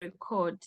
Record.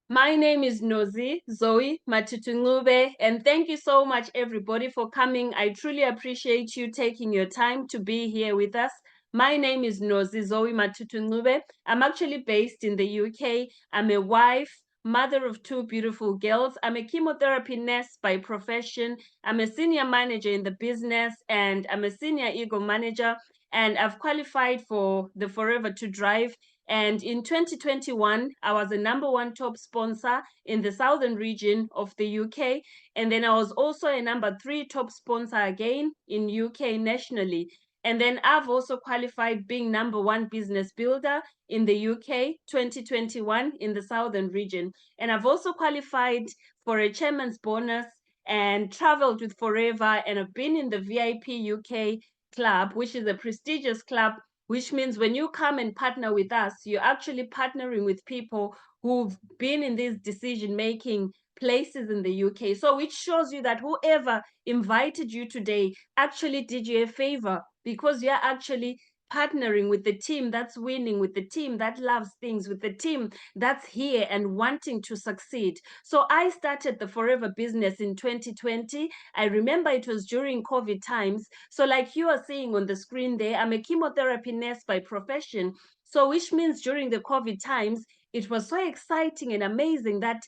My name is Zoe Matutungube, and thank you so much, everybody, for coming. I truly appreciate you taking your time to be here with us. My name is Zoe Matutungube. I'm actually based in the UK. I'm a wife, mother of two beautiful girls. I'm a chemotherapy nurse by profession. I'm a senior manager in the business, and I'm a senior ego manager. And I've qualified for the Forever to Drive. And in 2021, I was the #1 top sponsor in the southern region of the UK. And then I was also a #3 top sponsor again in UK nationally. And then I've also qualified being #1 business builder in the UK 2021 in the southern region. And I've also qualified for a chairman's bonus and traveled with Forever. And I've been in the VIP UK club, which is a prestigious club, which means when you come and partner with us, you're actually partnering with people who've been in these decision-making places in the UK. So which shows you that whoever invited you today actually did you a favor, because you're actually partnering with the team that's winning, with the team that loves things, with the team that's here and wanting to succeed. So I started the Forever business in 2020. I remember it was during COVID times. So like you are seeing on the screen there, I'm a chemotherapy nurse by profession. So which means during the COVID times, it was so exciting and amazing that,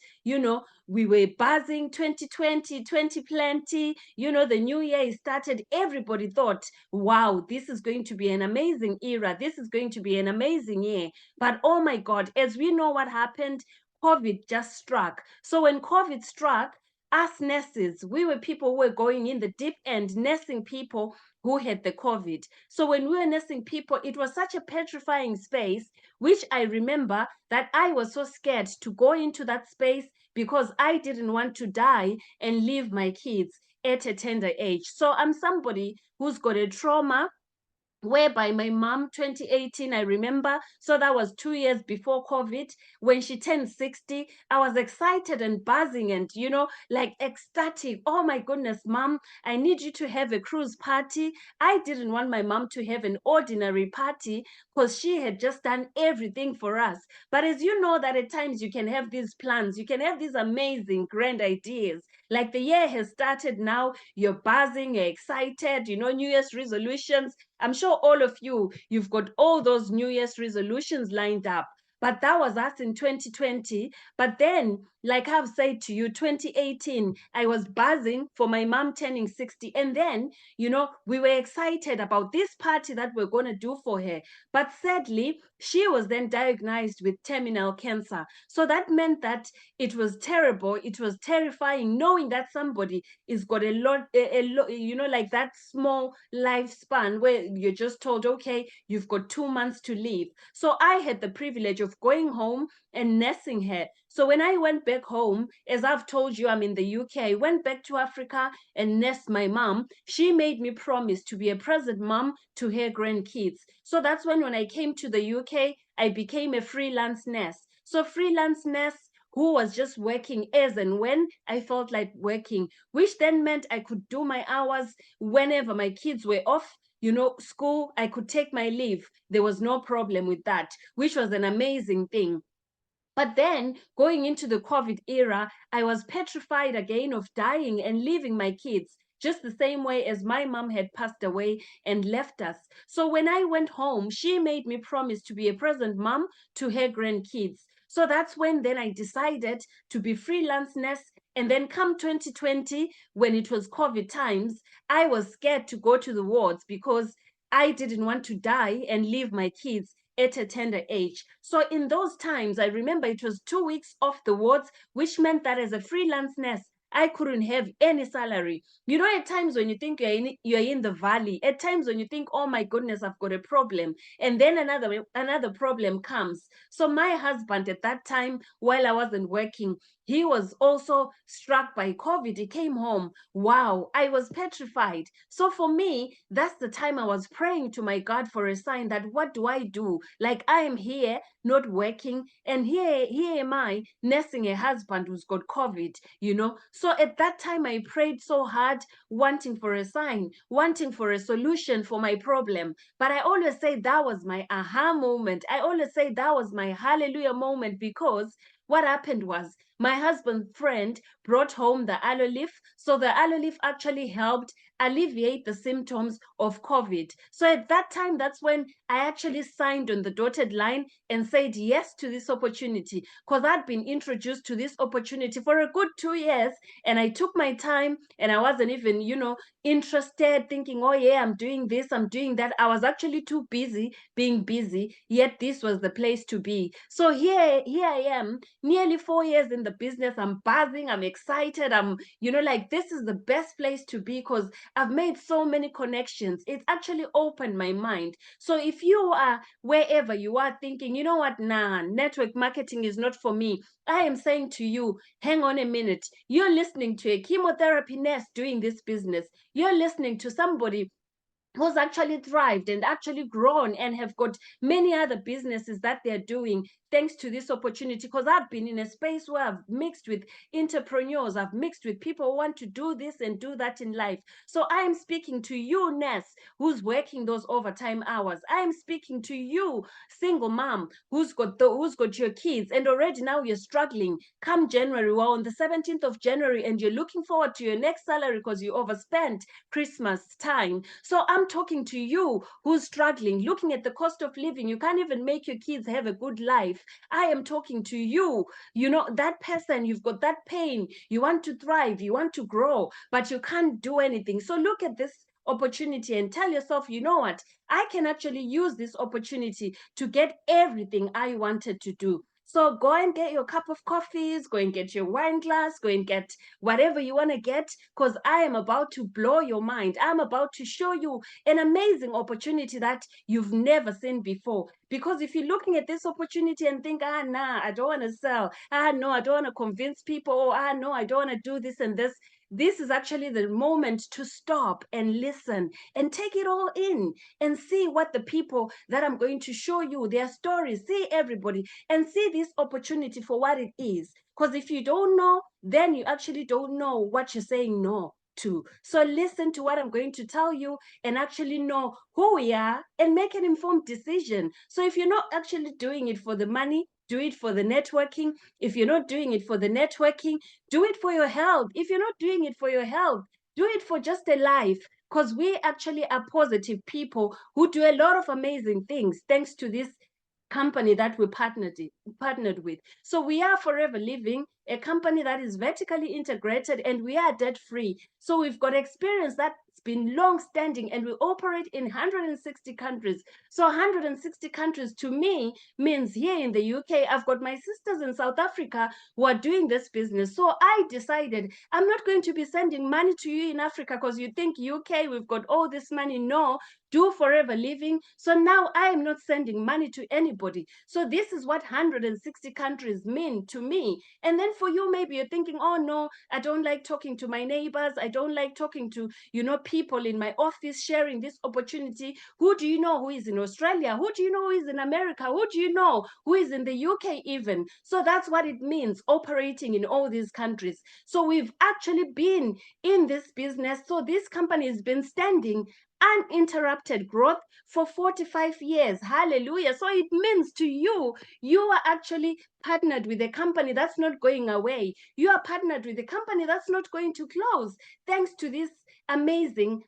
we were buzzing 2020, 2020, the new year started. Everybody thought, wow, this is going to be an amazing era. This is going to be an amazing year. But oh my God, as we know what happened, COVID just struck. So when COVID struck, us nurses, we were people who were going in the deep end, nursing people who had the COVID. So when we were nursing people, it was such a petrifying space, which I remember that I was so scared to go into that space because I didn't want to die and leave my kids at a tender age. So I'm somebody who's got a trauma whereby my mom, 2018, I remember, so that was 2 years before COVID, when she turned 60, I was excited and buzzing and, like ecstatic. Oh my goodness, mom, I need you to have a cruise party. I didn't want my mom to have an ordinary party because she had just done everything for us. But as you know, that at times you can have these plans, you can have these amazing, grand ideas. Like the year has started now, you're buzzing, you're excited, New Year's resolutions. I'm sure all of you've got all those New Year's resolutions lined up. But that was us in 2020. But then, like I've said to you, 2018, I was buzzing for my mom turning 60. And then, we were excited about this party that we're going to do for her. But sadly, she was then diagnosed with terminal cancer. So that meant that it was terrible. It was terrifying knowing that somebody is got a lot, like that small lifespan where you're just told, okay, you've got 2 months to live. So I had the privilege of going home and nursing her. So when I went back home, as I've told you, I'm in the UK, I went back to Africa and nursed my mom. She made me promise to be a present mom to her grandkids. So that's when I came to the UK, I became a freelance nurse. So freelance nurse who was just working as and when I felt like working, which then meant I could do my hours whenever my kids were off, school, I could take my leave. There was no problem with that, which was an amazing thing. But then going into the COVID era, I was petrified again of dying and leaving my kids, just the same way as my mom had passed away and left us. So when I went home, she made me promise to be a present mom to her grandkids. So that's when then I decided to be freelance nurse. And then come 2020, when it was COVID times, I was scared to go to the wards because I didn't want to die and leave my kids at a tender age. So in those times, I remember it was 2 weeks off the wards, which meant that as a freelance nurse, I couldn't have any salary. At times when you think you're in the valley, at times when you think, oh my goodness, I've got a problem, and then another problem comes. So my husband at that time, while I wasn't working, he was also struck by COVID. He came home. Wow, I was petrified. So for me, that's the time I was praying to my God for a sign that what do I do? Like I am here not working. And here am I nursing a husband who's got COVID, you know. So at that time, I prayed so hard, wanting for a sign, wanting for a solution for my problem. But I always say that was my aha moment. I always say that was my hallelujah moment, because what happened was my husband's friend brought home the aloe leaf. So the aloe leaf actually helped alleviate the symptoms of COVID. So at that time, that's when I actually signed on the dotted line and said yes to this opportunity, because I'd been introduced to this opportunity for a good 2 years, and I took my time, and I wasn't even, you know, interested, thinking, oh yeah, I'm doing this, I'm doing that. I was actually too busy being busy, yet this was the place to be. So here I am, nearly 4 years in the business. I'm buzzing, I'm excited, I'm, you know, like, this is the best place to be, because I've made so many connections. It's actually opened my mind. So if you are wherever you are thinking, you know what, nah, network marketing is not for me, I am saying to you, hang on a minute. You're listening to a chemotherapy nurse doing this business. You're listening to somebody who's actually thrived and actually grown and have got many other businesses that they're doing thanks to this opportunity. Because I've been in a space where I've mixed with entrepreneurs, I've mixed with people who want to do this and do that in life. So I am speaking to you, nurse, who's working those overtime hours. I am speaking to you, single mom, who's got your kids, and already now you're struggling. Come January, we're on the 17th of January, and you're looking forward to your next salary because you overspent Christmas time. So I'm talking to you who's struggling, looking at the cost of living. You can't even make your kids have a good life. I am talking to you, you know, that person, you've got that pain. You want to thrive, you want to grow, but you can't do anything. So look at this opportunity and tell yourself, you know what? I can actually use this opportunity to get everything I wanted to do. So go and get your cup of coffees, go and get your wine glass, go and get whatever you want to get, because I am about to blow your mind. I'm about to show you an amazing opportunity that you've never seen before. Because if you're looking at this opportunity and think, nah, I don't want to sell. No, I don't want to convince people. Oh, no, I don't want to do this and this. This is actually the moment to stop and listen and take it all in and see what the people that I'm going to show you, their stories, see everybody, and see this opportunity for what it is. Because if you don't know, then you actually don't know what you're saying no to. So listen to what I'm going to tell you and actually know who we are and make an informed decision. So if you're not actually doing it for the money, do it for the networking. If you're not doing it for the networking, do it for your health. If you're not doing it for your health, do it for just a life. Because we actually are positive people who do a lot of amazing things thanks to this company that we partnered with. So we are Forever Living, a company that is vertically integrated, and we are debt free. So we've got experience that's been long standing, and we operate in 160 countries. So 160 countries to me means here in the UK, I've got my sisters in South Africa who are doing this business. So I decided I'm not going to be sending money to you in Africa because you think UK, we've got all this money. No, do Forever Living. So now I am not sending money to anybody. So this is what 160 countries mean to me. And then for you, maybe you're thinking, oh no, I don't like talking to my neighbors. I don't like talking to, you know, people in my office sharing this opportunity. Who do you know who is in Australia? Who do you know who is in America? Who do you know who is in the UK even? So that's what it means, operating in all these countries. So we've actually been in this business. So this company has been standing uninterrupted growth for 45 years. Hallelujah. So it means to you, you are actually partnered with a company that's not going away. You are partnered with a company that's not going to close, thanks to this amazing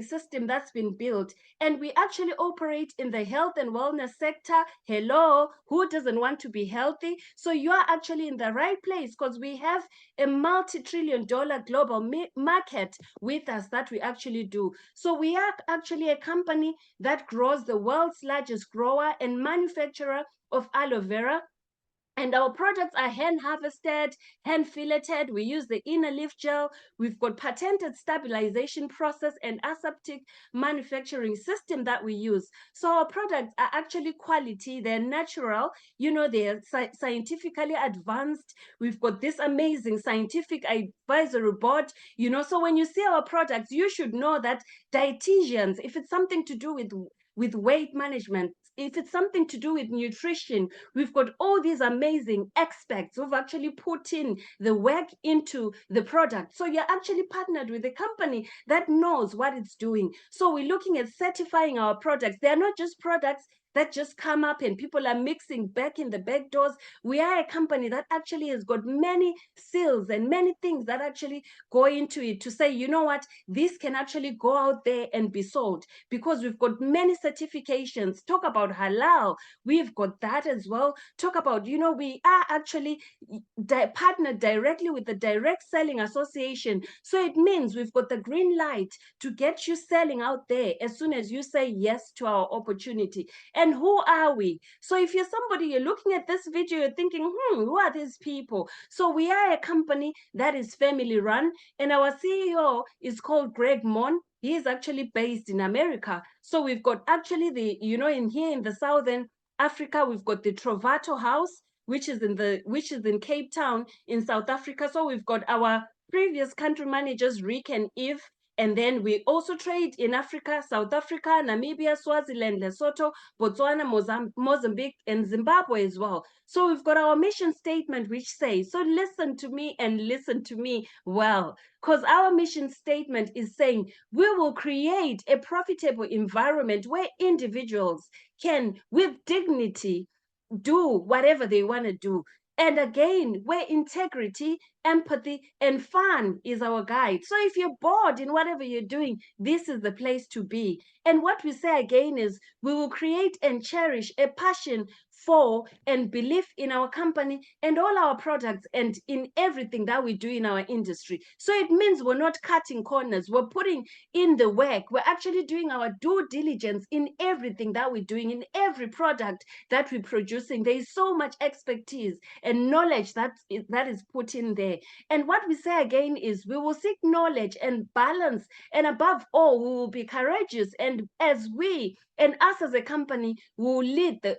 system that's been built. And we actually operate in the health and wellness sector. Hello, who doesn't want to be healthy? So you are actually in the right place, because we have a multi-trillion-dollar global market with us that we actually do. So we are actually a company that grows the world's largest grower and manufacturer of aloe vera. And our products are hand harvested, hand filleted. We use the inner leaf gel. We've got patented stabilization process and aseptic manufacturing system that we use. So our products are actually quality. They're natural. You know, they're scientifically advanced. We've got this amazing scientific advisory board. You know, so when you see our products, you should know that dietitians, if it's something to do with weight management, if it's something to do with nutrition, we've got all these amazing experts who've actually put in the work into the product. So you're actually partnered with a company that knows what it's doing. So we're looking at certifying our products. They're not just products that just come up and people are mixing back in the back doors. We are a company that actually has got many seals and many things that actually go into it to say, you know what, this can actually go out there and be sold, because we've got many certifications. Talk about halal, we've got that as well. Talk about, you know, we are actually partnered directly with the Direct Selling Association. So it means we've got the green light to get you selling out there as soon as you say yes to our opportunity. And who are we? So if you're somebody, you're looking at this video, you're thinking, who are these people? So we are a company that is family run, and our CEO is called Greg Mon. He is actually based in America. So we've got actually the, you know, in here in the Southern Africa, we've got the Trovato House, which is in Cape Town in South Africa. So we've got our previous country managers, Rick and Eve. And then we also trade in Africa, South Africa, Namibia, Swaziland, Lesotho, Botswana, Mozambique, and Zimbabwe as well. So we've got our mission statement, which says, so listen to me and listen to me well, because our mission statement is saying we will create a profitable environment where individuals can, with dignity, do whatever they want to do. And again, where integrity, empathy, and fun is our guide. So if you're bored in whatever you're doing, this is the place to be. And what we say again is we will create and cherish a passion for and belief in our company and all our products and in everything that we do in our industry. So it means we're not cutting corners. We're putting in the work. We're actually doing our due diligence in everything that we're doing, in every product that we're producing. There is so much expertise and knowledge that is put in there. And what we say again is we will seek knowledge and balance, and above all, we will be courageous. And as we and us as a company will lead the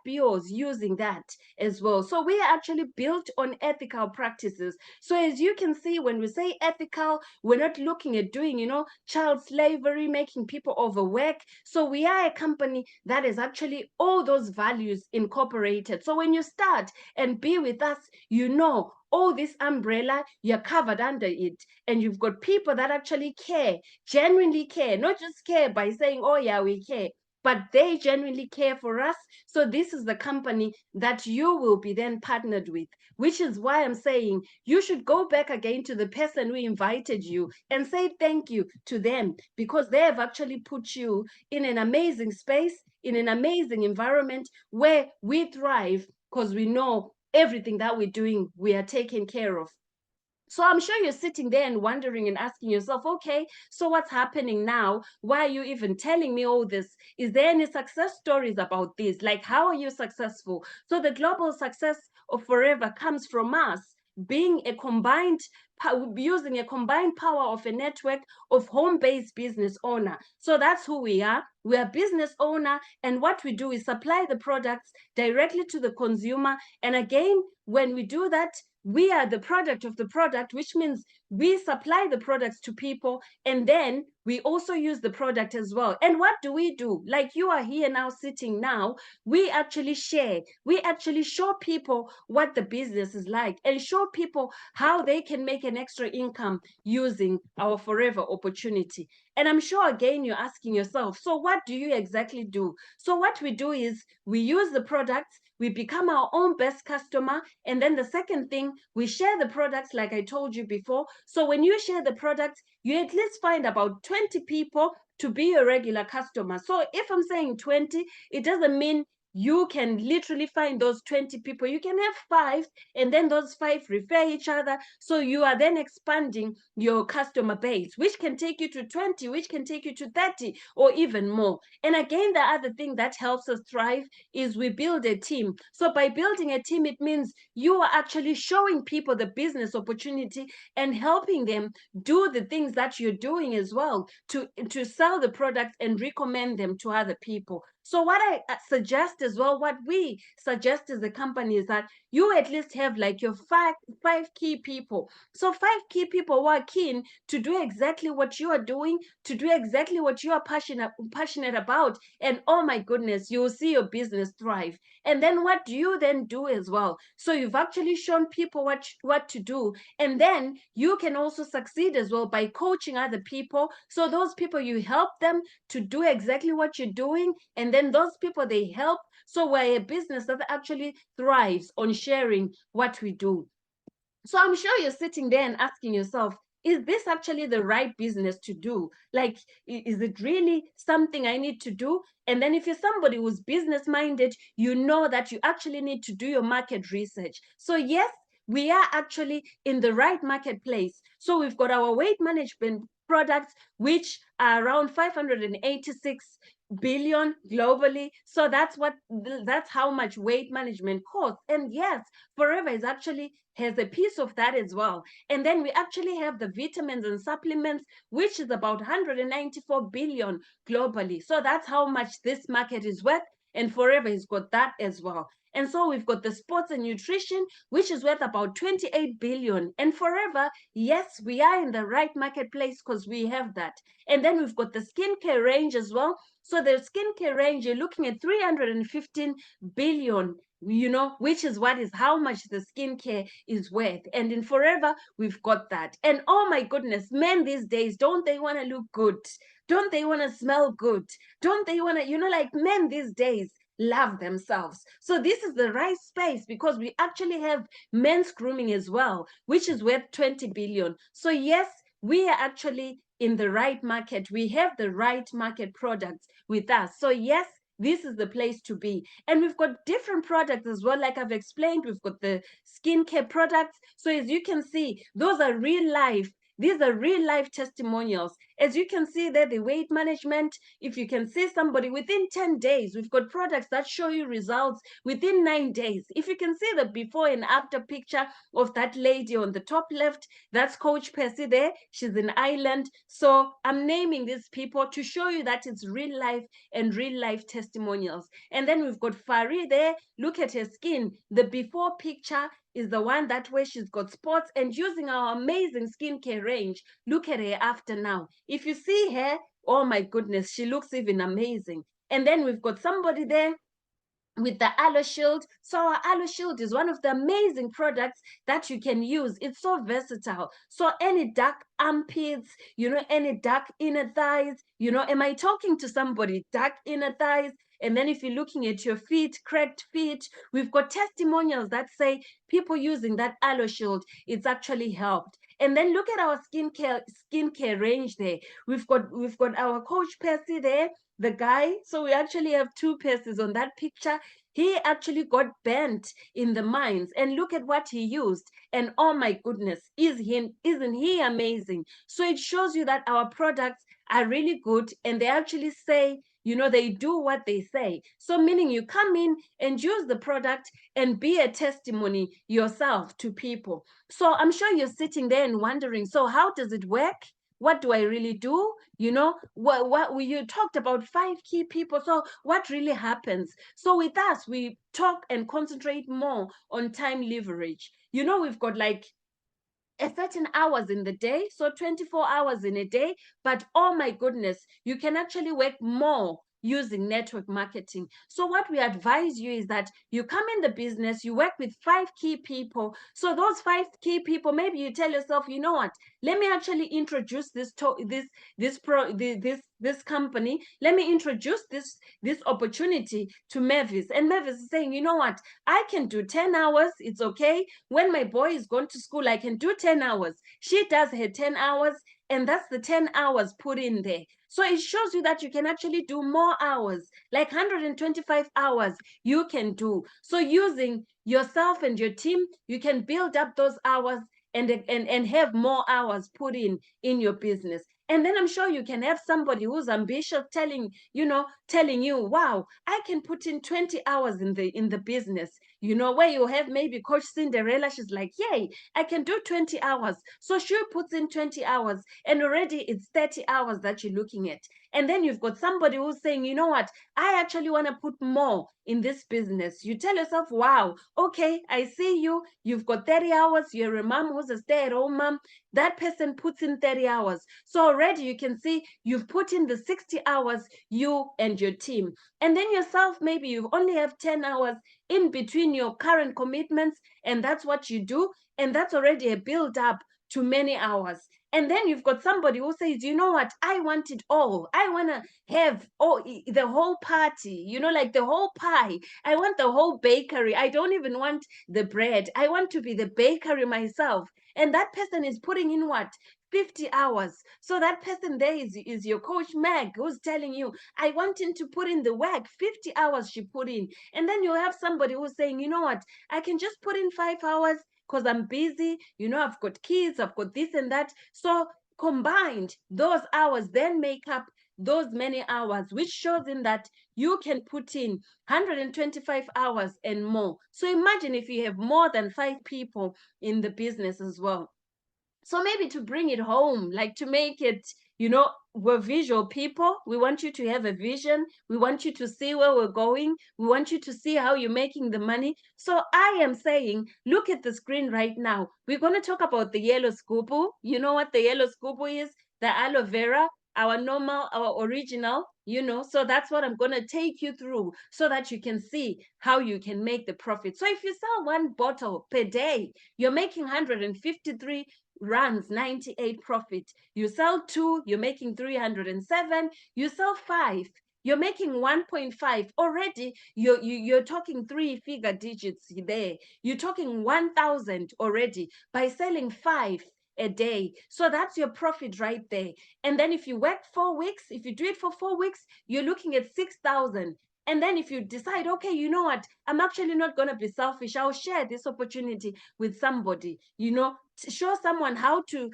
FBOs using that as well. So we are actually built on ethical practices. So as you can see, when we say ethical, we're not looking at doing, you know, child slavery, making people overwork. So we are a company that is actually all those values incorporated. So when you start and be with us, you know, all this umbrella, you're covered under it. And you've got people that actually care, genuinely care, not just care by saying, oh yeah, we care, but they genuinely care for us. So this is the company that you will be then partnered with, which is why I'm saying you should go back again to the person who invited you and say thank you to them, because they have actually put you in an amazing space, in an amazing environment where we thrive, because we know everything that we're doing, we are taken care of. So I'm sure you're sitting there and wondering and asking yourself, okay, so what's happening now? Why are you even telling me all this? Is there any success stories about this? Like, how are you successful? So the global success of Forever comes from us being a combined, using a combined power of a network of home-based business owner. So that's who we are. We are business owner, and what we do is supply the products directly to the consumer. And again, when we do that, we are the product of the product, which means we supply the products to people, and then we also use the product as well. And what do? Like you are here now, sitting now, we actually share. We actually show people what the business is like and show people how they can make an extra income using our Forever opportunity. And I'm sure, again, you're asking yourself, so what do you exactly do? So what we do is we use the products, we become our own best customer. And then the second thing, we share the products like I told you before. So when you share the products, you at least find about 20 people to be a regular customer. So if I'm saying 20, it doesn't mean you can literally find those 20 people. You can have 5, and then those 5 refer each other. So you are then expanding your customer base, which can take you to 20, which can take you to 30, or even more. And again, the other thing that helps us thrive is we build a team. So by building a team, it means you are actually showing people the business opportunity and helping them do the things that you're doing as well to sell the product and recommend them to other people. So what I suggest as well, what we suggest as a company is that you at least have like your five key people. So 5 key people who are keen to do exactly what you are doing, to do exactly what you are passionate about. And oh my goodness, you will see your business thrive. And then what do you then do as well? So you've actually shown people what to do. And then you can also succeed as well by coaching other people. So those people, you help them to do exactly what you're doing. And then those people, they help. So we're a business that actually thrives on sharing what we do. So I'm sure you're sitting there and asking yourself, is this actually the right business to do? Like, is it really something I need to do? And then if you're somebody who's business minded, you know that you actually need to do your market research. So yes, we are actually in the right marketplace. So we've got our weight management products, which are around 586 billion globally. So that's how much weight management costs. And yes, Forever is actually has a piece of that as well. And then we actually have the vitamins and supplements, which is about 194 billion globally. So that's how much this market is worth. And Forever has got that as well. And so we've got the sports and nutrition, which is worth about 28 billion. And Forever, yes, we are in the right marketplace because we have that. And then we've got the skincare range as well. So the skincare range, you're looking at 315 billion, which is how much the skincare is worth. And in Forever, we've got that. And oh my goodness, men these days, don't they want to look good? Don't they want to smell good? Don't they want to, like men these days love themselves. So this is the right space because we actually have men's grooming as well, which is worth 20 billion. So yes, we are actually in the right market. We have the right market products with us. So yes, this is the place to be. And we've got different products as well. Like I've explained, we've got the skincare products. So as you can see, those are real life. These are real life testimonials. As you can see there, the weight management, if you can see somebody within 10 days, we've got products that show you results within 9 days. If you can see the before and after picture of that lady on the top left, that's Coach Percy there. She's in Ireland. So I'm naming these people to show you that it's real life and real life testimonials. And then we've got Fari there. Look at her skin. The before picture is the one that where she's got spots, and using our amazing skincare range. Look at her after now. If you see her, oh my goodness, she looks even amazing. And then we've got somebody there with the Aloe Shield. So our Aloe Shield is one of the amazing products that you can use. It's so versatile. So any dark armpits, any dark inner thighs, am I talking to somebody? Dark inner thighs. And then if you're looking at your feet, cracked feet, we've got testimonials that say people using that Aloe Shield, it's actually helped. And then look at our skincare range there. We've got our Coach Percy there, the guy. So we actually have 2 Percys on that picture. He actually got bent in the mines, and look at what he used. And oh my goodness, isn't he amazing? So it shows you that our products are really good, and they actually say, they do what they say. So meaning you come in and use the product and be a testimony yourself to people. So I'm sure you're sitting there and wondering, so how does it work? What do I really do? What you talked about 5 key people. So what really happens? So with us, we talk and concentrate more on time leverage. We've got like a certain hours in the day, so 24 hours in a day. But oh my goodness, you can actually work more using network marketing. So what we advise you is that you come in the business, you work with 5 key people. So those 5 key people, maybe you tell yourself, you know what, let me actually introduce this company. Let me introduce this opportunity to Mavis. And Mavis is saying, you know what, I can do 10 hours. It's okay. When my boy is going to school, I can do 10 hours. She does her 10 hours, and that's the 10 hours put in there. So it shows you that you can actually do more hours, like 125 hours you can do. So using yourself and your team, you can build up those hours and have more hours put in your business. And then I'm sure you can have somebody who's ambitious telling you, wow, I can put in 20 hours in the business, where you have maybe Coach Cinderella. She's like, yay, I can do 20 hours. So she puts in 20 hours, and already it's 30 hours that you're looking at. And then you've got somebody who's saying, you know what, I actually want to put more in this business. You tell yourself, wow, okay, I see you. You've got 30 hours. You're a mom who's a stay-at-home mom. That person puts in 30 hours. So already you can see you've put in the 60 hours, you and your team. And then yourself, maybe you only have 10 hours in between your current commitments, and that's what you do. And that's already a build up to many hours. And then you've got somebody who says, you know what, I want it all. I want to have the whole party, you know, like the whole pie. I want the whole bakery. I don't even want the bread. I want to be the bakery myself. And that person is putting in what? 50 hours. So that person there is your coach Meg, who's telling you, I want him to put in the work. 50 hours she put in. And then you have somebody who's saying, you know what, I can just put in 5 hours because I'm busy, you know, I've got kids, I've got this and that. So combined, those hours then make up those many hours, which shows in that you can put in 125 hours and more. So imagine if you have more than 5 people in the business as well. So maybe to bring it home, like to make it, you know, we're visual people. We want you to have a vision. We want you to see where we're going. We want you to see how you're making the money. So I am saying, look at the screen right now. We're going to talk about the yellow scubu. You know what the yellow scubu is? The aloe vera, our normal, our original, you know. So that's what I'm going to take you through so that you can see how you can make the profit. So if you sell 1 bottle per day, you're making 153 runs 98 profit. You sell 2, you're making 307. You sell 5, you're making 1.5. Already you're talking 3-figure digits there. You're talking 1,000 already by selling 5 a day. So that's your profit right there. And then if you work 4 weeks, if you do it for 4 weeks, you're looking at 6,000. And then if you decide, okay, you know what, I'm actually not going to be selfish, I'll share this opportunity with somebody, you know, show someone how to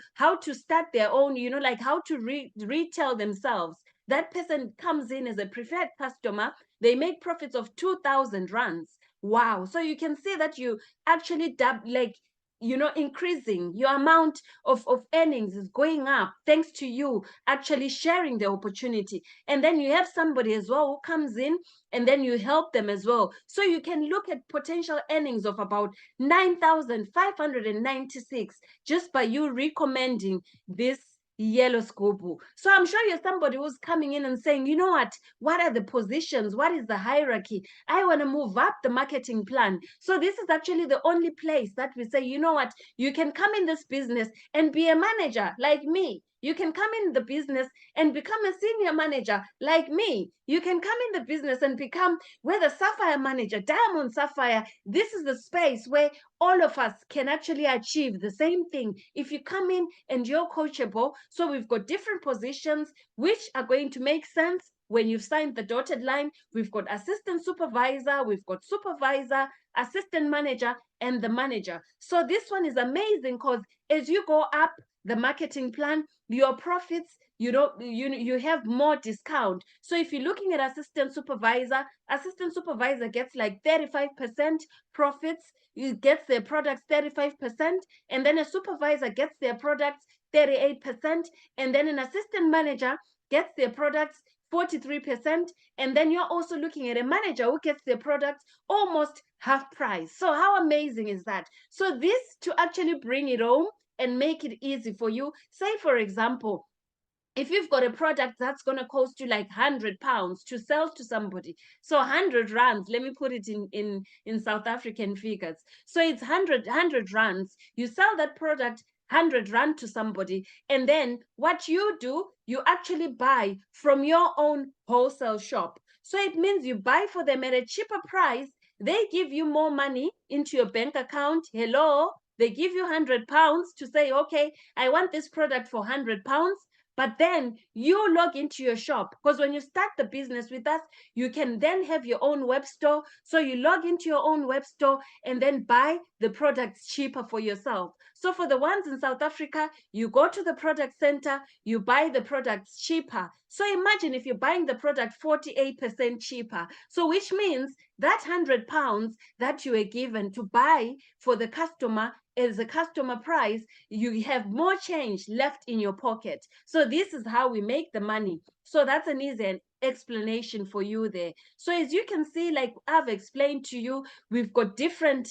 start their own, you know, like how to retail themselves. That person comes in as a preferred customer. They make profits of 2,000 rands. Wow. So you can see that you actually like, you know, increasing your amount of earnings is going up thanks to you actually sharing the opportunity. And then you have somebody as well who comes in and then you help them as well. So you can look at potential earnings of about 9,596 just by you recommending this yellow scubu. So I'm sure you're somebody who's coming in and saying, you know what are the positions? What is the hierarchy? I want to move up the marketing plan. So this is actually the only place that we say, you know what, you can come in this business and be a manager like me. You can come in the business and become a senior manager like me. You can come in the business and become, whether sapphire manager, diamond sapphire. This is the space where all of us can actually achieve the same thing if you come in and you're coachable. So we've got different positions which are going to make sense when you've signed the dotted line. We've got assistant supervisor, we've got supervisor, assistant manager, and the manager. So this one is amazing because as you go up the marketing plan, your profits, you have more discount. So if you're looking at assistant supervisor gets like 35% profits. It gets their products 35%, and then a supervisor gets their products 38%, and then an assistant manager gets their products 43%, and then you're also looking at a manager who gets their products almost half price. So how amazing is that? So this, to actually bring it home and make it easy for you, say for example, if you've got a product that's going to cost you like 100 pounds to sell to somebody, so 100 rands, let me put it in South African figures. So it's 100 rands. You sell that product 100 rand to somebody, and then what you do, you actually buy from your own wholesale shop. So it means you buy for them at a cheaper price. They give you more money into your bank account. Hello, they give you 100 pounds to say, okay, I want this product for 100 pounds. But then you log into your shop, because when you start the business with us, you can then have your own web store. So you log into your own web store and then buy the products cheaper for yourself. So for the ones in South Africa, you go to the product center, you buy the products cheaper. So imagine if you're buying the product 48% cheaper. So which means that 100 pounds that you were given to buy for the customer as a customer price, you have more change left in your pocket. So this is how we make the money. So that's an easy explanation for you there. So as you can see, like I've explained to you, we've got different,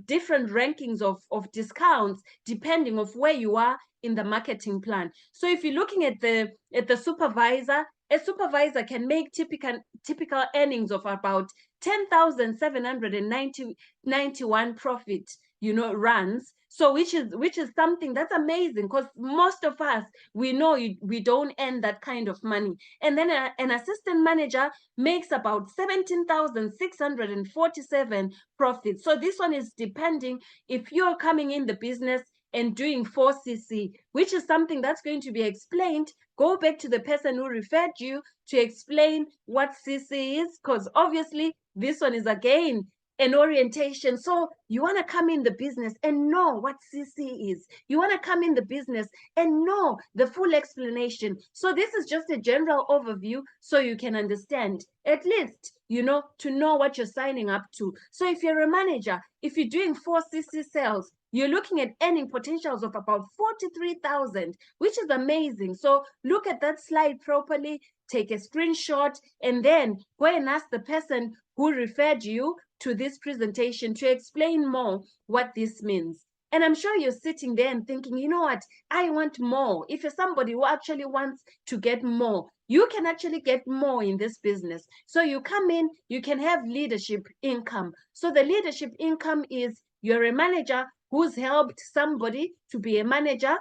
different rankings of discounts depending of where you are in the marketing plan. So if you're looking at the supervisor, a supervisor can make typical earnings of about 10,791 profit, runs. So which is something that's amazing, because most of us, we know we don't earn that kind of money. And then an assistant manager makes about 17,647 profit. So this one is depending if you're coming in the business and doing 4cc, which is something that's going to be explained. Go back to the person who referred you to explain what cc is, because obviously this one is again an orientation. So you want to come in the business and know what cc is. You want to come in the business and know the full explanation. So this is just a general overview so you can understand, at least, to know what you're signing up to. So if you're a manager, if you're doing 4cc sales, you're looking at earning potentials of about 43,000, which is amazing. So look at that slide properly, take a screenshot, and then go and ask the person who referred you to this presentation to explain more what this means. And I'm sure you're sitting there and thinking, you know what, I want more. If you're somebody who actually wants to get more, you can actually get more in this business. So you come in, you can have leadership income. So the leadership income is, you're a manager who's helped somebody to be a manager.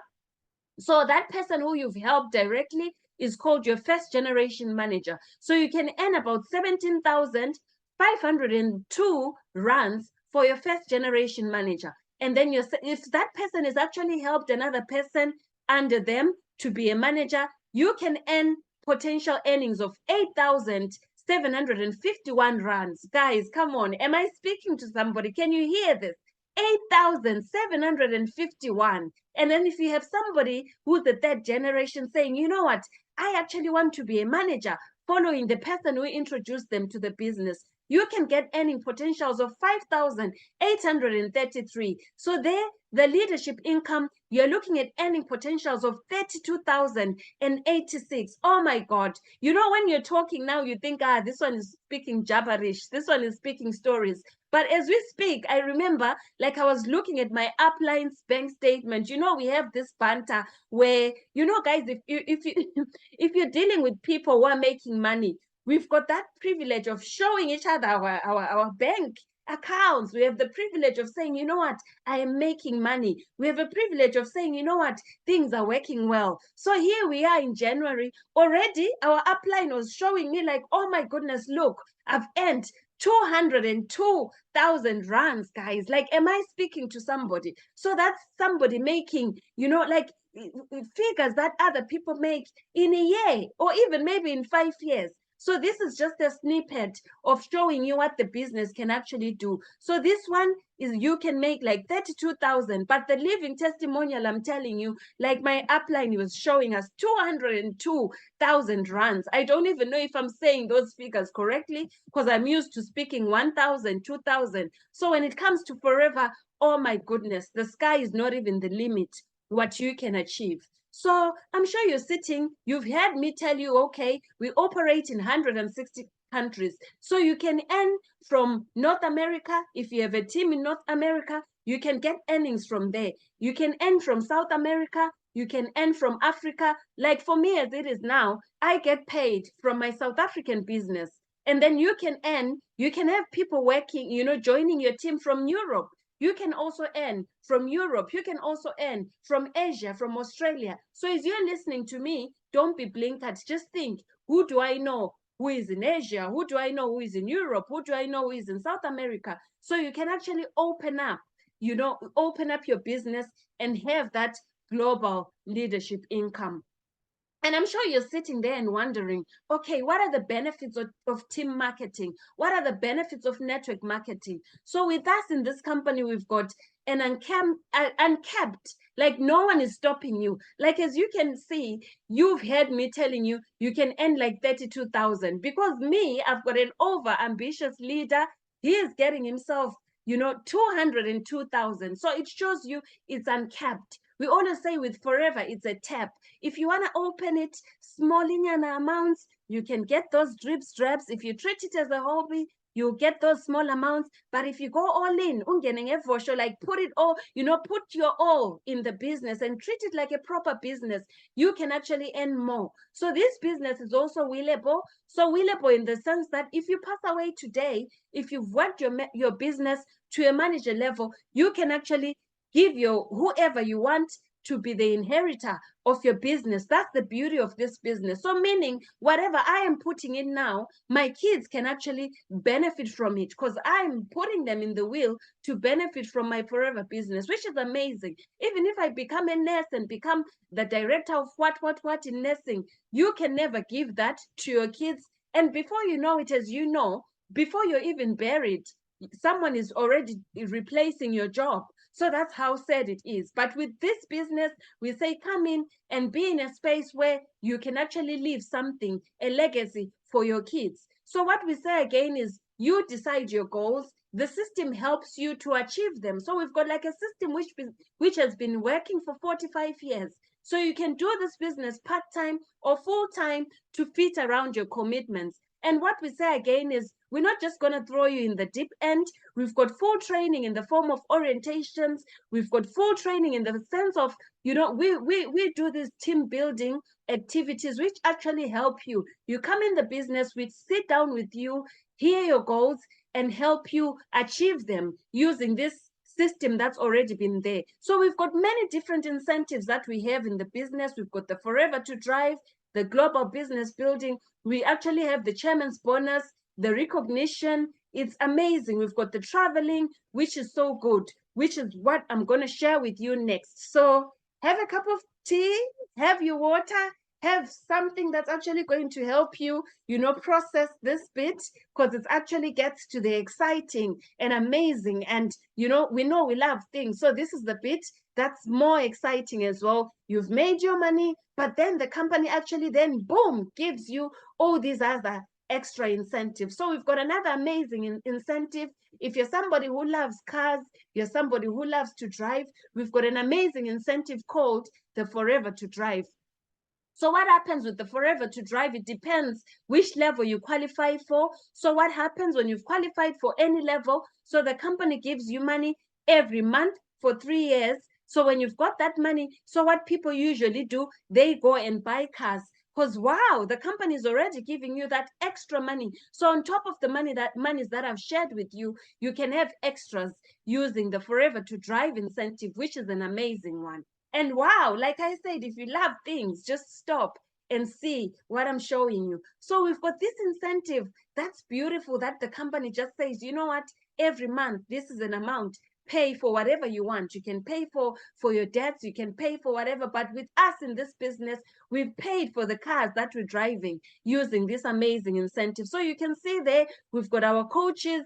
So that person who you've helped directly is called your first generation manager. So you can earn about 17,502 rands for your first generation manager. And then if that person has actually helped another person under them to be a manager, you can earn potential earnings of 8,751 rands. Guys, come on. Am I speaking to somebody? Can you hear this? 8,751. And then if you have somebody who's the third generation saying, you know what, I actually want to be a manager, following the person who introduced them to the business, you can get earning potentials of 5,833. So there, the leadership income, you're looking at earning potentials of 32,086. Oh my God. When you're talking now, you think, this one is speaking gibberish. This one is speaking stories. But as we speak, I remember, like, I was looking at my upline's bank statement. We have this banter where, guys, if you're dealing with people who are making money, we've got that privilege of showing each other our bank accounts. We have the privilege of saying, you know what, I am making money. We have a privilege of saying, you know what, things are working well. So here we are in January. Already, our upline was showing me like, oh my goodness, look, I've earned 202,000 rands, guys. Like, am I speaking to somebody? So that's somebody making, like figures that other people make in a year, or even maybe in 5 years. So this is just a snippet of showing you what the business can actually do. So this one is, you can make like 32,000, but the living testimonial, I'm telling you, like my upline was showing us 202,000 rands. I don't even know if I'm saying those figures correctly, because I'm used to speaking 1,000, 2,000. So when it comes to forever, oh my goodness, the sky is not even the limit what you can achieve. So I'm sure you're sitting, you've heard me tell you, okay, we operate in 160 countries. So you can earn from North America. If you have a team in North America, you can get earnings from there. You can earn from South America. You can earn from Africa. Like for me, as it is now, I get paid from my South African business. And then you can earn, you can have people working, joining your team from Europe. You can also earn from Europe. You can also earn from Asia, from Australia. So as you're listening to me, don't be blinkered. Just think, who do I know who is in Asia? Who do I know who is in Europe? Who do I know who is in South America? So you can actually open up your business and have that global leadership income. And I'm sure you're sitting there and wondering, okay, what are the benefits of team marketing? What are the benefits of network marketing? So with us in this company, we've got an uncapped, like no one is stopping you. Like, as you can see, you've heard me telling you, you can earn like 32,000, because me, I've got an over ambitious leader. He is getting himself you know, 202,000. So it shows you it's uncapped. We always say with Forever, it's a tap. If you want to open it, small in amounts, you can get those drips, drabs. If you treat it as a hobby, you get those small amounts. But if you go all in, like put it all, you know, put your all in the business and treat it like a proper business, you can actually earn more. So this business is also willable. So willable in the sense that if you pass away today, if you've worked your business to a manager level, you can actually give your whoever you want to be the inheritor of your business. That's the beauty of this business. So meaning whatever I am putting in now, my kids can actually benefit from it because I'm putting them in the will to benefit from my Forever business, which is amazing. Even if I become a nurse and become the director of what in nursing, you can never give that to your kids. And before you know it, as you know, before you're even buried, someone is already replacing your job. So that's how sad it is. But with this business, we say come in and be in a space where you can actually leave something, a legacy for your kids. So what we say again is you decide your goals. The system helps you to achieve them. So we've got like a system which has been working for 45 years. So you can do this business part-time or full-time to fit around your commitments. And what we say again is we're not just going to throw you in the deep end. We've got full training in the form of orientations. We've got full training in the sense of, you know, we do these team building activities which actually help you. You come in the business, we sit down with you, hear your goals, and help you achieve them using this system that's already been there. So we've got many different incentives that we have in the business. We've got the Forever to Drive, the global business building. We actually have the chairman's bonus, the recognition. It's amazing. We've got the traveling, which is so good, which is what I'm going to share with you next. So have a cup of tea, have your water, have something that's actually going to help you, you know, process this bit, because it actually gets to the exciting and amazing. And, you know we love things. So this is the bit that's more exciting as well. You've made your money, but then the company actually then, boom, gives you all these other extra incentives. So we've got another amazing incentive. If you're somebody who loves cars, you're somebody who loves to drive, we've got an amazing incentive called the Forever to Drive. So what happens with the Forever to Drive? It depends which level you qualify for. So what happens when you've qualified for any level? So the company gives you money every month for 3 years. So when you've got that money, so what people usually do, they go and buy cars. Because wow, the company is already giving you that extra money. So on top of the monies that I've shared with you, you can have extras using the Forever to Drive incentive, which is an amazing one. And wow, like I said, if you love things, just stop and see what I'm showing you. So we've got this incentive that's beautiful, that the company just says, you know what, every month, this is an amount. Pay for whatever you want. You can pay for your debts, you can pay for whatever. But with us in this business, we've paid for the cars that we're driving using this amazing incentive. So you can see there, we've got our coaches,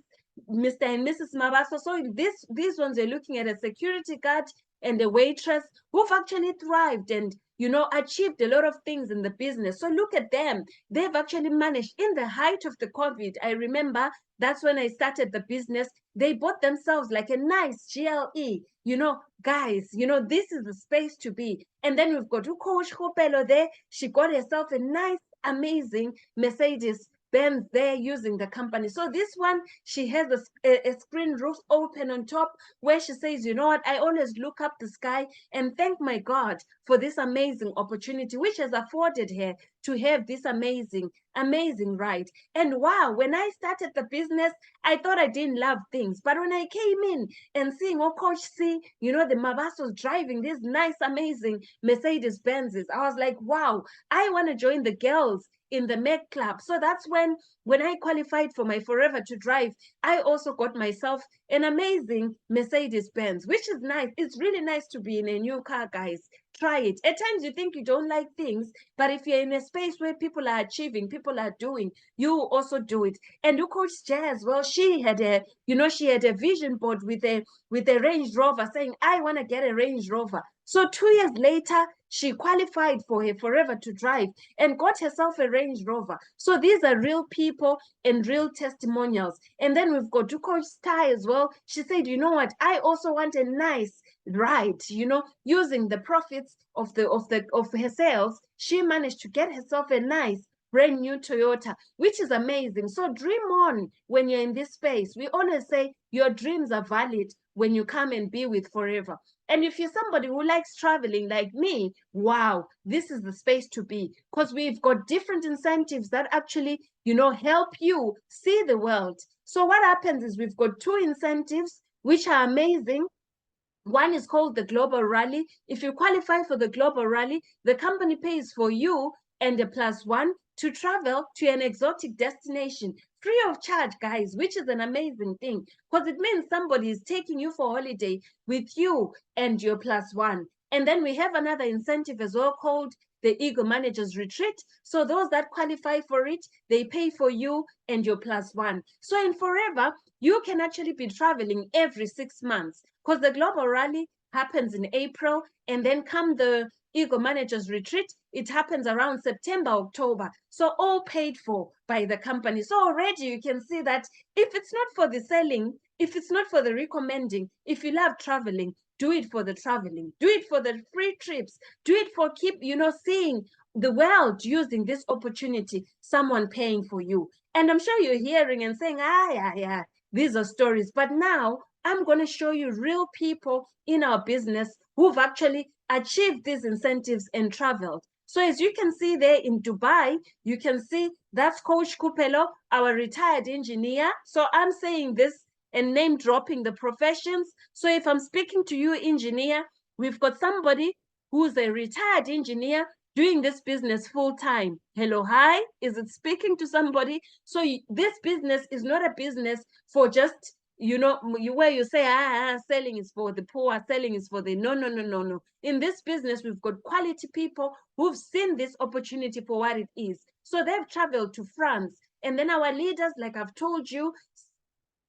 Mr. and Mrs. Mabaso. So these ones are looking at a security guard and a waitress who've actually thrived and, you know, achieved a lot of things in the business. So look at them. They've actually managed in the height of the COVID. I remember that's when I started the business. They bought themselves like a nice GLE. You know, guys, you know, this is the space to be. And then we've got Coach Hopelo there. She got herself a nice, amazing Mercedes Benz there using the company. So this one, she has a screen roof open on top where she says, you know what, I always look up the sky and thank my God for this amazing opportunity, which has afforded her to have this amazing ride. And wow, when I started the business, I thought I didn't love things. But when I came in and seeing Coach C, you know, the Mabasos driving these nice, amazing Mercedes Benzes, I was like, wow, I want to join the girls in the Meg Club. So that's when I qualified for my Forever to Drive, I also got myself an amazing Mercedes Benz, which is nice. It's really nice to be in a new car, guys. Try it. At times you think you don't like things, but if you're in a space where people are achieving, people are doing, you also do it. And Coach Jazz, well, she had a, you know, she had a vision board with a Range Rover saying, I want to get a Range Rover. So 2 years later, she qualified for her Forever to Drive and got herself a Range Rover. So these are real people and real testimonials. And then we've got Coach Star as well. She said, you know what? I also want a nice ride, you know, using the profits of her sales. She managed to get herself a nice brand new Toyota, which is amazing. So dream on when you're in this space. We always say your dreams are valid when you come and be with Forever. And if you're somebody who likes traveling like me, wow, this is the space to be, because we've got different incentives that actually, you know, help you see the world. So what happens is we've got 2 incentives which are amazing. One is called the Global Rally. If you qualify for the Global Rally, the company pays for you and a +1 to travel to an exotic destination free of charge, guys, which is an amazing thing, because it means somebody is taking you for holiday with you and your +1. And then we have another incentive as well called the Eagle Managers Retreat. So those that qualify for it, they pay for you and your +1. So in Forever, you can actually be traveling every 6 months, because the Global Rally happens in April, and then come the Eagle Managers Retreat, it happens around September, October. So all paid for by the company. So already you can see that if it's not for the selling, if it's not for the recommending, if you love traveling, do it for the traveling, do it for the free trips, do it for keep, you know, seeing the world using this opportunity, someone paying for you. And I'm sure you're hearing and saying, yeah, these are stories. But now I'm going to show you real people in our business who've actually achieved these incentives and traveled. So as you can see there in Dubai, you can see that's Coach Kupelo, our retired engineer. So I'm saying this and name dropping the professions. So if I'm speaking to you, engineer, we've got somebody who's a retired engineer doing this business full time. Hello, hi, is it speaking to somebody? So this business is not a business for just, you know, where you say, selling is for the poor, selling is for the, no. In this business, we've got quality people who've seen this opportunity for what it is. So they've traveled to France. And then our leaders, like I've told you,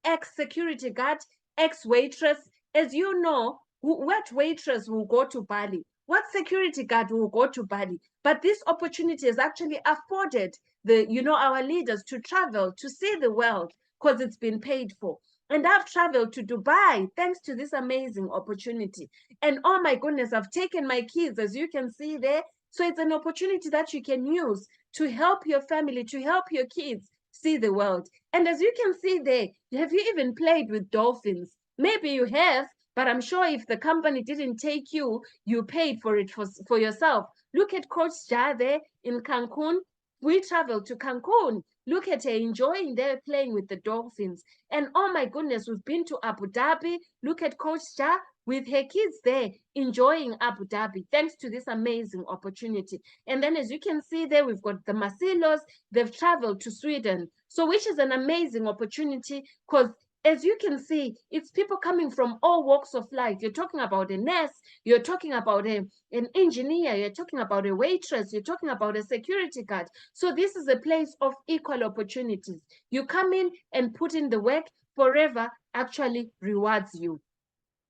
ex-security guard, ex-waitress, as you know, what waitress will go to Bali? What security guard will go to Bali? But this opportunity has actually afforded the, you know, our leaders to travel, to see the world, because it's been paid for. And I've traveled to Dubai thanks to this amazing opportunity. And oh my goodness, I've taken my kids, as you can see there. So it's an opportunity that you can use to help your family, to help your kids see the world. And as you can see there, have you even played with dolphins? Maybe you have, but I'm sure if the company didn't take you, you paid for it for yourself. Look at Coach Ja there in Cancun. We traveled to Cancun. Look at her enjoying there playing with the dolphins. And oh my goodness, we've been to Abu Dhabi. Look at Coach Ja with her kids there enjoying Abu Dhabi thanks to this amazing opportunity. And then as you can see there, we've got the Marcelos. They've traveled to Sweden. So which is an amazing opportunity, because as you can see, it's people coming from all walks of life. You're talking about a nurse, you're talking about an engineer, you're talking about a waitress, you're talking about a security guard. So this is a place of equal opportunities. You come in and put in the work, Forever actually rewards you.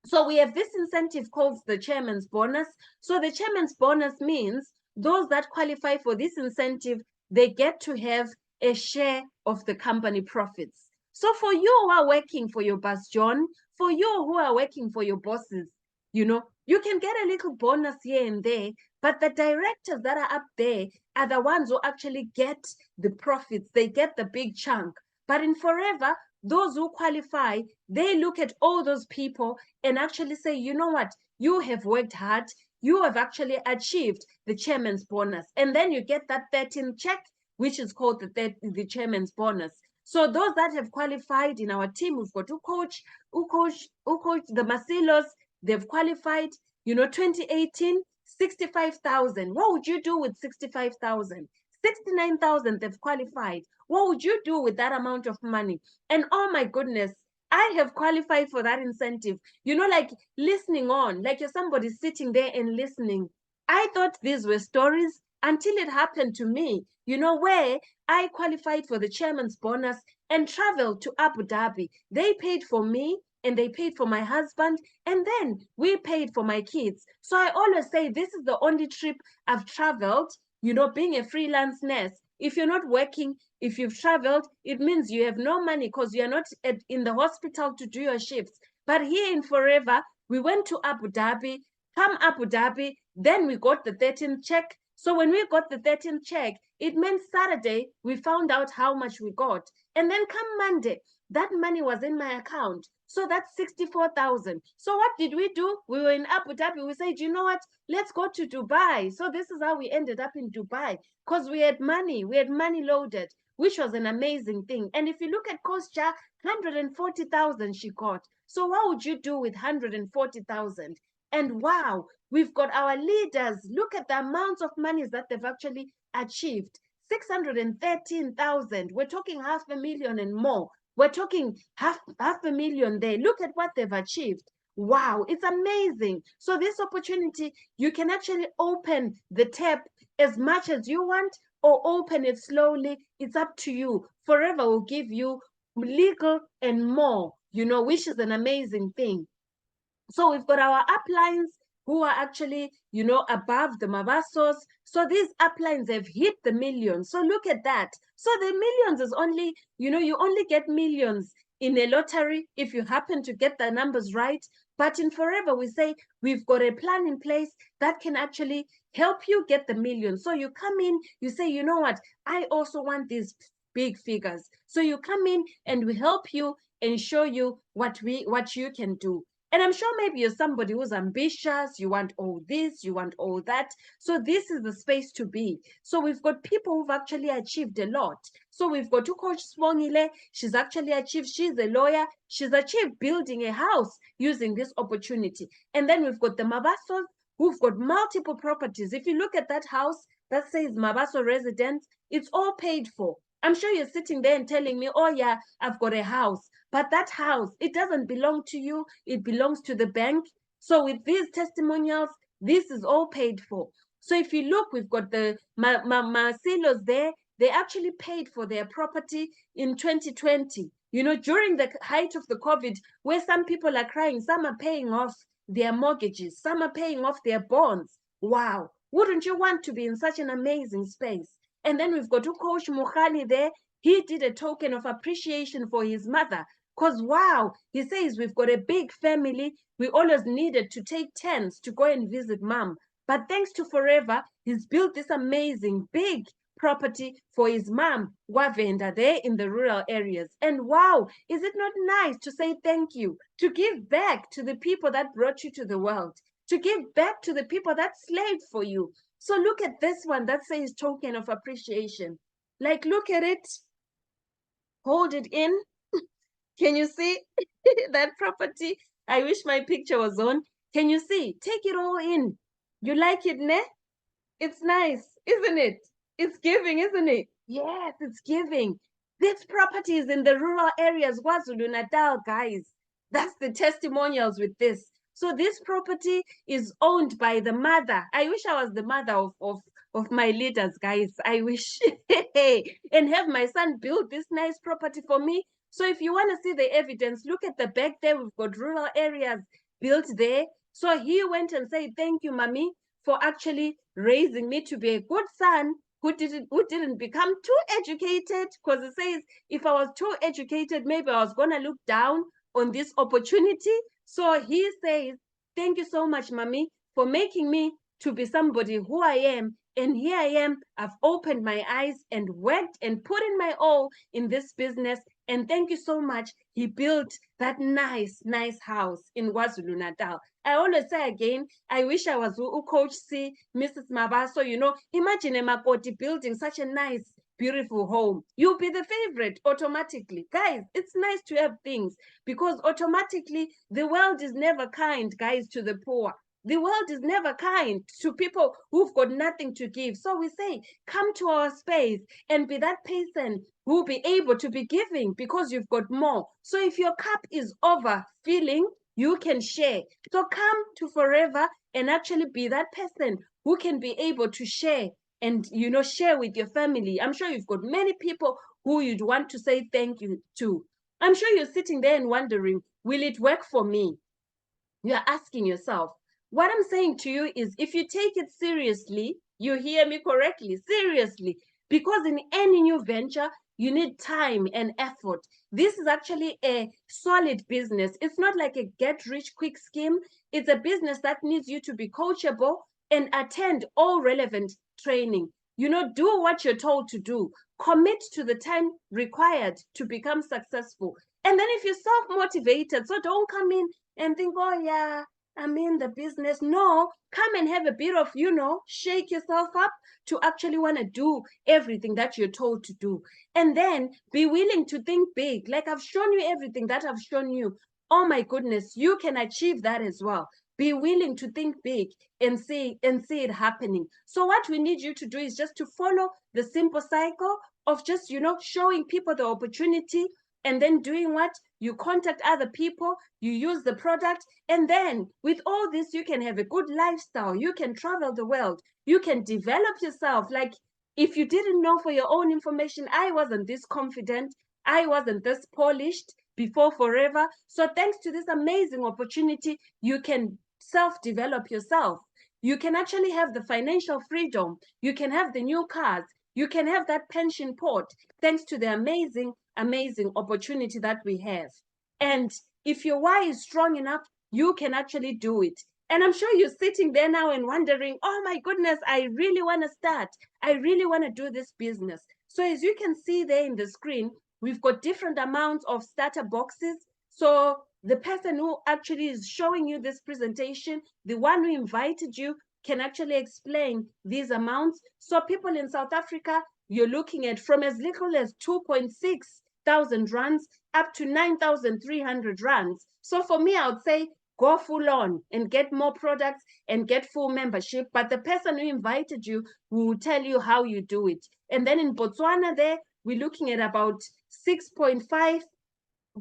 So we have this incentive called the chairman's bonus. So the chairman's bonus means those that qualify for this incentive, they get to have a share of the company profits. So for you who are working for your boss, John, for you who are working for your bosses, you know, you can get a little bonus here and there, but the directors that are up there are the ones who actually get the profits. They get the big chunk. But in Forever, those who qualify, they look at all those people and actually say, you know what, you have worked hard, you have actually achieved the chairman's bonus. And then you get that 13th check, which is called the chairman's bonus. So those that have qualified in our team, we've got who coach the Marcelos, they've qualified, you know, 2018, 65,000. What would you do with 65,000? 69,000 they've qualified. What would you do with that amount of money? And oh my goodness, I have qualified for that incentive. You know, like listening on, like you're somebody sitting there and listening. I thought these were stories until it happened to me, you know, where I qualified for the chairman's bonus and traveled to Abu Dhabi. They paid for me and they paid for my husband, and then we paid for my kids. So I always say this is the only trip I've traveled, you know, being a freelance nurse. If you're not working, if you've traveled, it means you have no money because you're not in the hospital to do your shifts. But here in Forever, we went to Abu Dhabi, come Abu Dhabi, then we got the 13th check. So when we got the 13th check, it meant Saturday, we found out how much we got. And then come Monday, that money was in my account. So that's 64,000. So what did we do? We were in Abu Dhabi. We said, you know what? Let's go to Dubai. So this is how we ended up in Dubai, because we had money loaded, which was an amazing thing. And if you look at Kostja, 140,000 she got. So what would you do with 140,000? And wow, we've got our leaders. Look at the amounts of monies that they've actually achieved. 613,000. We're talking 500,000 and more. We're talking half a million there. Look at what they've achieved. Wow, it's amazing. So this opportunity, you can actually open the tap as much as you want or open it slowly. It's up to you. Forever will give you legal and more, you know, which is an amazing thing. So we've got our uplines who are actually, you know, above the Mabasos. So these uplines have hit the millions. So look at that. So the millions is only, you know, you only get millions in a lottery if you happen to get the numbers right. But in Forever, we say we've got a plan in place that can actually help you get the millions. So you come in, you say, you know what, I also want these big figures. So you come in and we help you and show you what you can do. And I'm sure maybe you're somebody who's ambitious, you want all this, you want all that. So this is the space to be. So we've got people who've actually achieved a lot. So we've got Coach Swongile, she's actually achieved, she's a lawyer, she's achieved building a house using this opportunity. And then we've got the Mabasos who've got multiple properties. If you look at that house that says Mabaso residence, it's all paid for. I'm sure you're sitting there and telling me, oh yeah, I've got a house. But that house, it doesn't belong to you. It belongs to the bank. So with these testimonials, this is all paid for. So if you look, we've got the Marcelos there. They actually paid for their property in 2020. You know, during the height of the COVID, where some people are crying, some are paying off their mortgages, some are paying off their bonds. Wow. Wouldn't you want to be in such an amazing space? And then we've got Coach Mukhani there. He did a token of appreciation for his mother. Because, wow, he says we've got a big family. We always needed to take turns to go and visit mom. But thanks to Forever, he's built this amazing big property for his mom, Wavenda, there in the rural areas. And wow, is it not nice to say thank you, to give back to the people that brought you to the world, to give back to the people that slaved for you? So look at this one that says token of appreciation. Like, look at it. Hold it in. Can you see that property? I wish my picture was on. Can you see? Take it all in. You like it, ne? It's nice, isn't it? It's giving, isn't it? Yes, it's giving. This property is in the rural areas, KwaZulu-Natal, guys. That's the testimonials with this. So this property is owned by the mother. I wish I was the mother of my leaders, guys. I wish. And have my son build this nice property for me. So if you want to see the evidence, look at the back there. We've got rural areas built there. So he went and said, thank you, mommy, for actually raising me to be a good son who didn't become too educated. Because it says, if I was too educated, maybe I was going to look down on this opportunity. So he says, thank you so much, mommy, for making me to be somebody who I am. And here I am. I've opened my eyes and worked and put in my all in this business. And thank you so much. He built that nice house in KwaZulu-Natal. I always say again, I wish I was Coach C, Mrs. Mabaso, you know, imagine a Makoti building such a nice, beautiful home. You'll be the favorite automatically. Guys, it's nice to have things because automatically the world is never kind, guys, to the poor. The world is never kind to people who've got nothing to give. So we say, come to our space and be that person who'll be able to be giving because you've got more. So if your cup is overfilling, you can share. So come to Forever and actually be that person who can be able to share and, you know, share with your family. I'm sure you've got many people who you'd want to say thank you to. I'm sure you're sitting there and wondering, Will it work for me? You are asking yourself. What I'm saying to you is, if you take it seriously, you hear me correctly, seriously, because in any new venture, you need time and effort. This is actually a solid business. It's not like a get-rich-quick scheme. It's a business that needs you to be coachable and attend all relevant training. You know, do what you're told to do. Commit to the time required to become successful. And then if you're self-motivated, so don't come in and think, oh yeah, I'm in the business. No, come and have a bit of, shake yourself up to actually want to do everything that you're told to do. And then be willing to think big. Like I've shown you everything that I've shown you. Oh my goodness, you can achieve that as well. Be willing to think big and see it happening. So what we need you to do is just to follow the simple cycle of just, showing people the opportunity, and then doing what? You contact other people, you use the product, and then with all this, you can have a good lifestyle. You can travel the world. You can develop yourself. Like, if you didn't know, for your own information, I wasn't this confident. I wasn't this polished before forever. So thanks to this amazing opportunity, you can self-develop yourself. You can actually have the financial freedom. You can have the new cars. You can have that pension pot, thanks to the amazing opportunity that we have. And if your why is strong enough, you can actually do it. And I'm sure you're sitting there now and wondering, oh my goodness, I really want to start. I really want to do this business. So as you can see there in the screen, we've got different amounts of starter boxes. So the person who actually is showing you this presentation, the one who invited you, can actually explain these amounts. So people in South Africa, you're looking at from as little as 2,600 rands up to 9,300 rands. So for me, I would say go full on and get more products and get full membership. But the person who invited you will tell you how you do it. And then in Botswana there, we're looking at about 6.5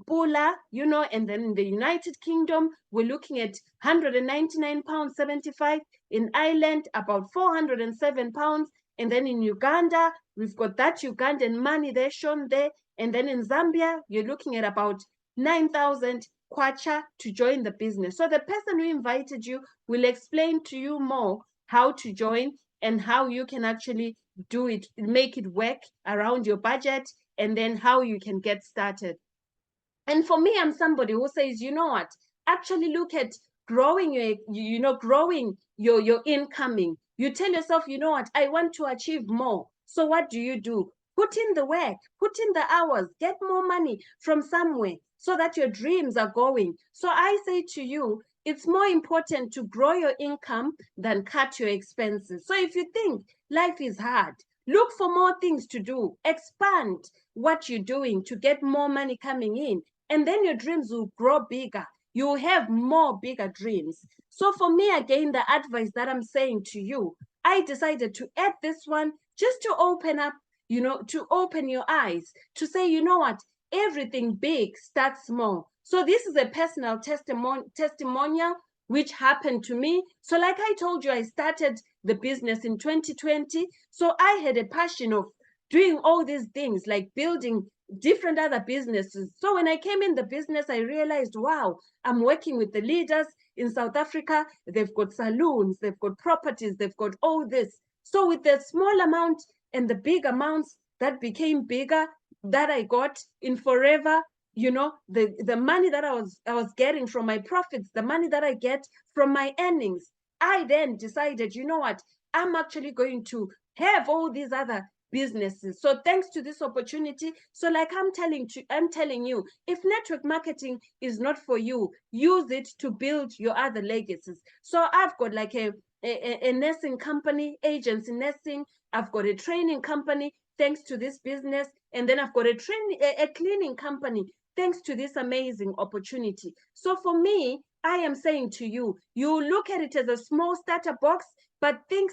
Pula, and then in the United Kingdom, we're looking at £199.75. In Ireland, about £407. And then in Uganda, we've got that Ugandan money there shown there. And then in Zambia, you're looking at about 9,000 kwacha to join the business. So the person who invited you will explain to you more how to join and how you can actually do it, make it work around your budget, and then how you can get started. And for me, I'm somebody who says, you know what, actually look at growing your incoming. You tell yourself, you know what, I want to achieve more. So what do? Put in the work, put in the hours, get more money from somewhere so that your dreams are going. So I say to you, it's more important to grow your income than cut your expenses. So if you think life is hard, look for more things to do. Expand what you're doing to get more money coming in. And then your dreams will grow bigger. You will have more bigger dreams. So for me, again, the advice that I'm saying to you, I decided to add this one just to open up, to open your eyes, to say, you know what, everything big starts small. So this is a personal testimonial which happened to me. So like I told you, I started the business in 2020. So I had a passion of doing all these things, like building different other businesses. So when I came in the business, I realized, wow, I'm working with the leaders in South Africa. They've got saloons, they've got properties, they've got all this. So with the small amount and the big amounts that became bigger that I got in forever, the money that I was getting from my profits, the money that I get from my earnings, I then decided, you know what, I'm actually going to have all these other businesses. So thanks to this opportunity, so like I'm telling you, if network marketing is not for you, use it to build your other legacies. So I've got like a nursing company, agency nursing. I've got a training company thanks to this business, and then I've got a cleaning company thanks to this amazing opportunity. So for me, I am saying to you, you look at it as a small starter box, but think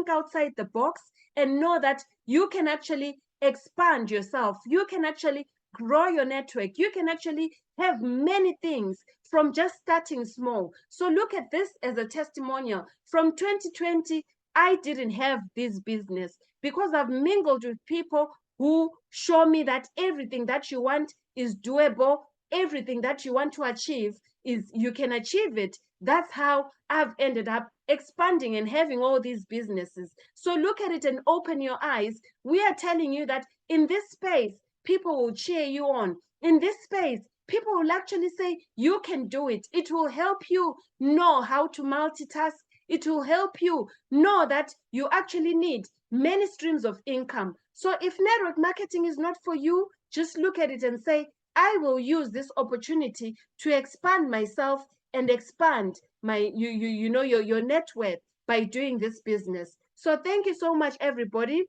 outside the box and know that you can actually expand yourself. You can actually grow your network. You can actually have many things from just starting small. So look at this as a testimonial. From 2020, I didn't have this business because I've mingled with people who show me that everything that you want is doable. everything that you want to achieve is you can achieve it. That's how I've ended up expanding and having all these businesses. So look at it and open your eyes. We are telling you that in this space, people will cheer you on. In this space, people will actually say, you can do it. It will help you know how to multitask. It will help you know that you actually need many streams of income. So if network marketing is not for you, just look at it and say, I will use this opportunity to expand myself and expand my your net worth by doing this business. So thank you so much, everybody,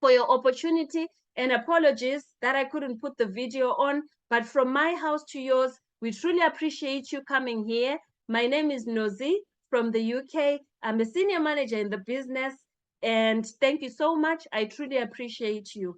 for your opportunity, and apologies that I couldn't put the video on, but from my house to yours, we truly appreciate you coming here. My name is Nozi from the UK. I'm a senior manager in the business, and thank you so much. I truly appreciate you.